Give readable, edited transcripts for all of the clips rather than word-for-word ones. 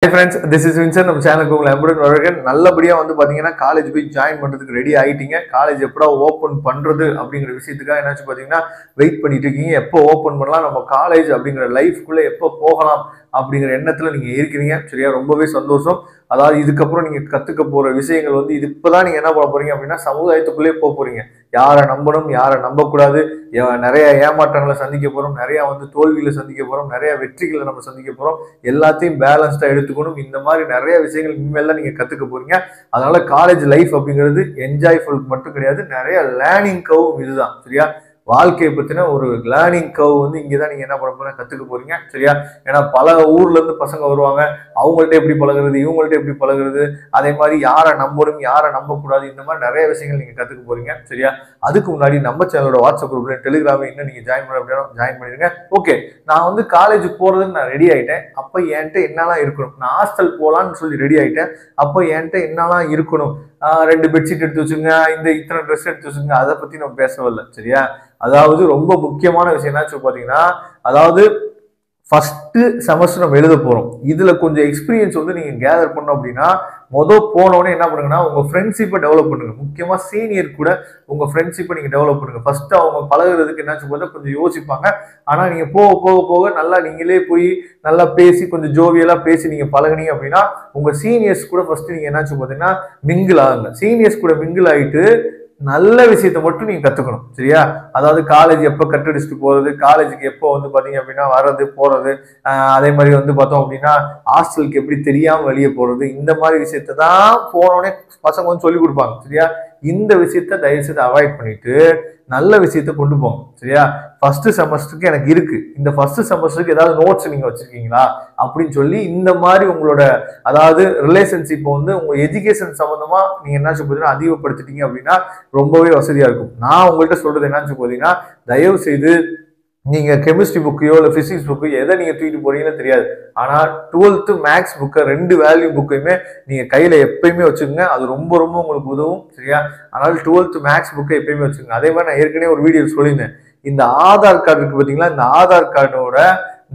Hi friends, this is Vincent. நம்ம சேனலுக்கு உங்களை அன்புடன் வரவேற்கிறேன். நல்லபடியா பாத்தீங்கன்னா காலேஜ் போய் ஜாயின் பண்றதுக்கு ரெடி ஆயிட்டீங்க. காலேஜ் எப்படா ஓபன் பண்றது அப்படிங்கிற விஷயத்துக்காக என்னாச்சு பாத்தீங்கன்னா வெயிட் பண்ணிட்டு இருக்கீங்க. எப்போ ஓபன் பண்ணலாம், நம்ம காலேஜ் அப்படிங்கிற லைஃப்குள்ள எப்போ போகலாம் அப்படிங்கிற எண்ணத்துல நீங்க இருக்கிறீங்க. சரியா, ரொம்பவே சந்தோஷம். அதாவது இதுக்கப்புறம் நீங்க கத்துக்க போற விஷயங்கள் இது இப்பதான் நீங்க என்ன பண்ண போறீங்க அப்படின்னா சமுதாயத்துக்குள்ளே போறீங்க. யாரை நம்பணும், யாரை நம்பக்கூடாது, நிறைய ஏமாற்றங்களை சந்திக்க போறோம், நிறைய தோல்விகளை சந்திக்க போறோம், நிறைய வெற்றிகளை நம்ம சந்திக்க போறோம். எல்லாத்தையும் பேலன்ஸ்டா எடுத்துக்கணும். இந்த மாதிரி நிறைய விஷயங்கள் இனிமேல் தான் நீங்க கத்துக்க போறீங்க. அதனால காலேஜ் லைஃப் அப்படிங்கிறது என்ஜாய்ஃபுல் மட்டும் கிடையாது, நிறைய லேர்னிங் கர்வும் இதுதான். சரியா, வாழ்க்கையை பத்தின ஒரு லேர்னிங் கர்வ் இங்கதான் நீங்க என்ன பண்ண போறீங்க, கத்துக்க போறீங்க. சரியா, ஏன்னா பல ஊர்ல இருந்து பசங்க வருவாங்க. அவங்கள்ட்ட எப்படி பழகுறது, இவங்கள்ட்ட எப்படி பழகுறது, அதே மாதிரி யாரை நம்பணும், யாரை நம்பக்கூடாது, இந்த மாதிரி நிறைய விஷயங்கள் நீங்க கத்துக்க போறீங்க. சரியா, அதுக்கு முன்னாடி நம்ம சேனலோட வாட்ஸ்அப் குரூப்ல டெலிகிராம் இன்னும் நீங்க ஜாயின் பண்ண அப்படின்னா ஜாயின் பண்ணிடுங்க. ஓகே, நான் காலேஜ் போறதுக்கு நான் ரெடி ஆயிட்டேன். அப்ப என்கிட்ட என்னெல்லாம் இருக்கணும், நான் ஹாஸ்டல் போலான்னு சொல்லி ரெடி ஆயிட்டேன். அப்ப என்கிட்ட என்னெல்லாம் இருக்கணும், 2 பெட்ஷீட் எடுத்து வச்சுங்க, இத்தனை ட்ரெஸ் எடுத்து வச்சுங்க, அதை பத்தி நம்ம பேசவில்லை. சரியா, அதாவது ரொம்ப முக்கியமான விஷயம் என்னாச்சு பாத்தீங்கன்னா, அதாவது ஃபர்ஸ்ட் செமஸ்டர் நம்ம எழுத போறோம். இதுல கொஞ்சம் எக்ஸ்பீரியன்ஸ் நீங்க கேதர் பண்ணோம் அப்படின்னா போனோடனே என்ன பண்ணுங்கன்னா உங்க ஃப்ரெண்ட்ஷிப்பை டெவலப் பண்ணுங்க. முக்கியமா சீனியர் கூட உங்க ஃப்ரெண்ட்ஷிப்பை நீங்க டெவலப் பண்ணுங்க. ஃபர்ஸ்ட் அவங்க பழகுறதுக்கு என்னாச்சு பார்த்தா கொஞ்சம் யோசிப்பாங்க. ஆனா நீங்க போக போக போக நல்லா நீங்களே போய் நல்லா பேசி கொஞ்சம் ஜோவியலா பேசி நீங்க பழகுனீங்க அப்படின்னா உங்க சீனியர்ஸ் கூட ஃபர்ஸ்ட் நீங்க என்னாச்சு பாத்தீங்கன்னா மிங்கிள் ஆகுங்க. சீனியர்ஸ் கூட மிங்கிள் ஆகிட்டு நல்ல விஷயத்த மட்டும் நீங்க கத்துக்கணும். சரியா, அதாவது காலேஜ் எப்ப கட்டடிச்சுட்டு போறது, காலேஜுக்கு எப்போ பாத்தீங்க அப்படின்னா வர்றது போறது, அதே மாதிரி பார்த்தோம் அப்படின்னா ஹாஸ்டலுக்கு எப்படி தெரியாம வெளியே போறது, இந்த மாதிரி விஷயத்த தான் போனோடனே பசங்க சொல்லி கொடுப்பாங்க. சரியா, இந்த விஷயத்த தயவு செய்து அவாய்ட் பண்ணிட்டு நல்ல விஷயத்த கொண்டு போங்க. சரியா, ஃபர்ஸ்ட் செமஸ்டருக்கு எனக்கு இருக்கு, இந்த ஃபர்ஸ்ட் செமஸ்டருக்கு ஏதாவது நோட்ஸ் நீங்க வச்சிருக்கீங்களா அப்படின்னு சொல்லி இந்த மாதிரி உங்களோட அதாவது ரிலேஷன்ஷிப் உங்க எஜுகேஷன் சம்பந்தமா நீங்க என்ன சொல்றீங்கன்னா அதிகப்படுத்திட்டீங்க அப்படின்னா ரொம்பவே வசதியா இருக்கும். நான் உங்கள்கிட்ட சொல்றது என்னன்னு போதீங்கன்னா தயவு செய்து நீங்க கெமிஸ்ட்ரி புக்கையோ இல்ல பிசிக்ஸ் புக்கையோ எதை நீங்க தூக்கிட்டு போறீங்கன்னு தெரியாது. ஆனா 12th மேக்ஸ் புக்கை 2 வேல்யூ புக்கையுமே நீங்க கையில எப்பயுமே வச்சுக்கோங்க. அது ரொம்ப ரொம்ப உங்களுக்கு உதவும். சரியா, அதனால 12th மேக்ஸ் புக்கை எப்பயுமே வச்சுக்கோங்க. அதே மாதிரி நான் ஏற்கனவே ஒரு வீடியோ சொல்லியிருந்தேன், இந்த ஆதார் கார்டு இருக்கு பாத்தீங்களா, இந்த ஆதார் கார்டோட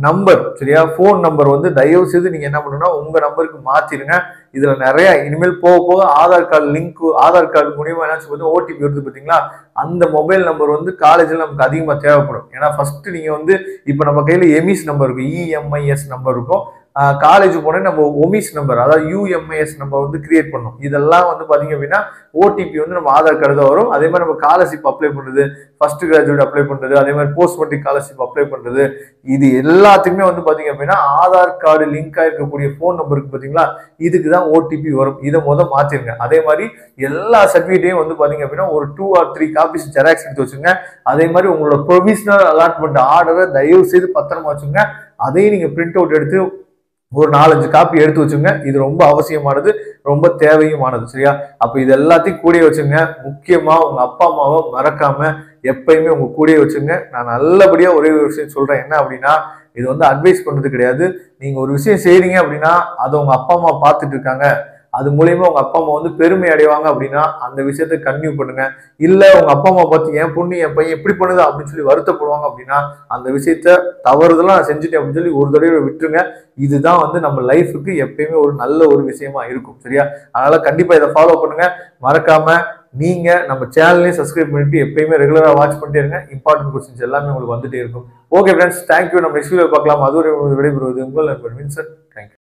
நம்பர், சரியா, போன் நம்பர் தயவு செய்து நீங்க என்ன பண்ணணும்னா உங்க நம்பருக்கு மாத்திருங்க. இதுல நிறைய இனிமேல் போக போக Aadhaar card link, Aadhaar card மூலியமா என்ன ஓடிபி வருது பாத்தீங்களா, அந்த மொபைல் நம்பர் காலேஜ்ல நமக்கு அதிகமா தேவைப்படும். ஏன்னா ஃபர்ஸ்ட் நீங்க இப்ப நம்ம கையில எமிஸ் நம்பர் இருக்கும், இஎம்ஐஎஸ் நம்பர் இருக்கும். காலேஜ் போனே நம்ம ஒமிஸ் நம்பர், அதாவது யூஎம்ஐஎஸ் நம்பர் கிரியேட் பண்ணணும். இதெல்லாம் பாத்தீங்க அப்படின்னா ஓடிபி நம்ம ஆதார் கார்டு தான் வரும். அதே மாதிரி நம்ம ஸ்காலர்ஷிப் அப்ளை பண்றது, ஃபர்ஸ்ட் கிராஜுவேட் அப்ளை பண்றது, அதே மாதிரி போஸ்ட் மெட்ரிக் ஸ்காலர்ஷிப் அப்ளை பண்றது, இது எல்லாத்துக்குமே பாத்தீங்க அப்படின்னா ஆதார் கார்டு லிங்க் ஆயிருக்கக்கூடிய போன் நம்பருக்கு பாத்தீங்களா இதுக்கு தான் ஓடிபி வரும். இதை மாத்திருங்க. அதே மாதிரி எல்லா சர்டிபிகேட்டையும் பாத்தீங்க அப்படின்னா ஒரு 2 or 3 காப்பீஸ் ஜெராக்ஸ் எடுத்து வச்சுங்க. அதே மாதிரி உங்களோட ப்ரொவிஷனல் அலாட்மெண்ட் ஆர்டரை தயவு செய்து பத்திரமா வச்சுங்க. அதையும் நீங்க பிரிண்ட் அவுட் எடுத்து ஒரு 4-5 காப்பி எடுத்து வச்சுங்க. இது ரொம்ப அவசியமானது, ரொம்ப தேவையுமானது. சரியா, அப்ப இது எல்லாத்தையும் கூடயே வச்சுங்க. முக்கியமா உங்க அப்பா அம்மாவை மறக்காம எப்பயுமே உங்க கூடயே வச்சுங்க. நான் நல்லபடியா ஒரே ஒரு விஷயம் சொல்றேன், என்ன அப்படின்னா இது அட்வைஸ் பண்றது கிடையாது. நீங்க ஒரு விஷயம் செய்றீங்க அப்படின்னா அதை உங்க அப்பா அம்மா பார்த்துட்டு இருக்காங்க, அது மூலியமா உங்க அப்பா அம்மா பெருமை அடைவாங்க அப்படின்னா அந்த விஷயத்தை கன்டினியூ பண்ணுங்க. இல்ல உங்க அப்பா அம்மா பார்த்து என் பொண்ணு என் பையன் எப்படி பண்ணுது அப்படின்னு சொல்லி வருத்தப்படுவாங்க அப்படின்னா அந்த விஷயத்த தவறுதெல்லாம் நான் செஞ்சுட்டேன் அப்படின்னு சொல்லி ஒரு தடவை விட்டுருங்க. இதுதான் நம்ம லைஃபுக்கு எப்பயுமே ஒரு நல்ல ஒரு விஷயமா இருக்கும். சரியா, அதனால கண்டிப்பா இதை ஃபாலோ பண்ணுங்க. மறக்காம நீங்க நம்ம சேனலையும் சப்ஸ்கிரைப் பண்ணிட்டு எப்பயுமே ரெகுலரா வாட்ச் பண்ணிட்டே இருங்க. இம்பார்ட்டன்ட் கொஸ்டின்ஸ் எல்லாமே உங்களுக்கு வந்துட்டே இருக்கும். Okay friends, thank you. நம்ம நெக்ஸ்ட் வீடியோ பார்க்கலாம். அதுவரை விடைபெறுவது உங்கள் நண்பர் வின்சென்ட்.